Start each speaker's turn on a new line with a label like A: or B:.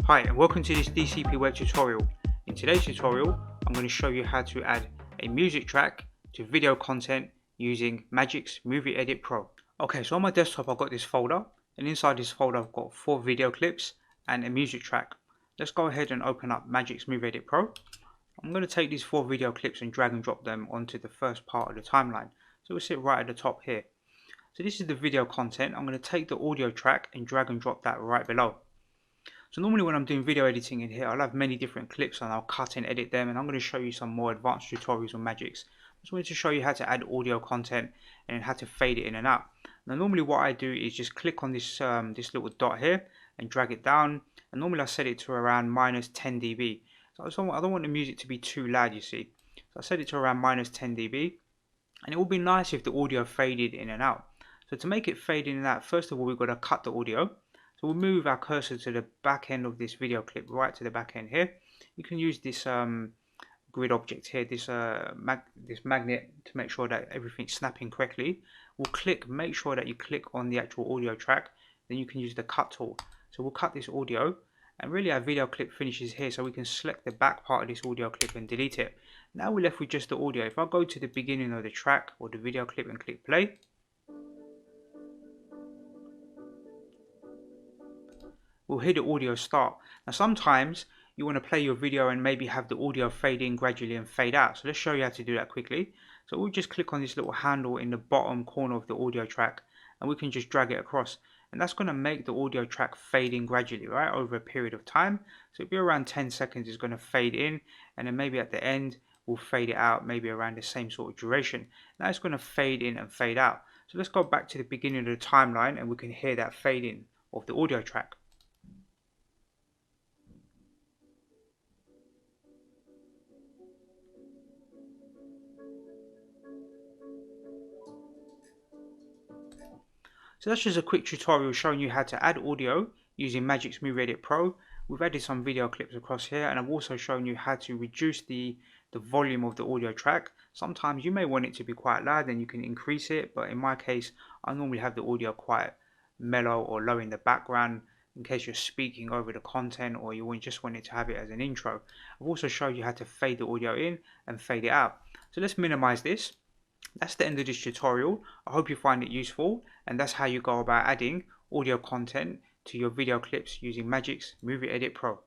A: Hi and welcome to this DCP web tutorial. In today's tutorial I'm going to show you how to add a music track to video content using Magix Movie Edit Pro. Okay, so on my desktop I've got this folder, and inside this folder I've got 4 video clips and a music track. Let's go ahead and open up Magix Movie Edit Pro. I'm going to take these 4 video clips and drag and drop them onto the first part of the timeline. So we'll sit right at the top here. So this is the video content. I'm going to take the audio track and drag and drop that right below. So normally when I'm doing video editing in here, I'll have many different clips and I'll cut and edit them, and I'm going to show you some more advanced tutorials on Magix. I just wanted to show you how to add audio content and how to fade it in and out. Now normally what I do is just click on this this little dot here and drag it down, and normally I set it to around -10 dB. So I don't want the music to be too loud, you see. So I set it to around -10 dB, and it would be nice if the audio faded in and out. So to make it fade in and out, first of all we've got to cut the audio. So we'll move our cursor to the back end of this video clip, right to the back end here. You can use this grid object here, this magnet, to make sure that everything's snapping correctly. Make sure that you click on the actual audio track, then you can use the cut tool. So we'll cut this audio, and really our video clip finishes here, so we can select the back part of this audio clip and delete it. Now we're left with just the audio. If I go to the beginning of the track or the video clip and click play, we'll hear the audio start. Now sometimes you want to play your video and maybe have the audio fade in gradually and fade out. So let's show you how to do that quickly. So we'll just click on this little handle in the bottom corner of the audio track, and we can just drag it across. And that's going to make the audio track fade in gradually, right, over a period of time. So it'll be around 10 seconds it's going to fade in, and then maybe at the end we'll fade it out, maybe around the same sort of duration. Now it's going to fade in and fade out. So let's go back to the beginning of the timeline and we can hear that fade in of the audio track. So that's just a quick tutorial showing you how to add audio using Magix Movie Edit Pro. We've added some video clips across here, and I've also shown you how to reduce the volume of the audio track. Sometimes you may want it to be quite loud and you can increase it, but in my case I normally have the audio quite mellow or low in the background in case you're speaking over the content or you just want it to have it as an intro. I've also showed you how to fade the audio in and fade it out. So let's minimize this. That's the end of this tutorial. I hope you find it useful, and that's how you go about adding audio content to your video clips using Magix Movie Edit Pro.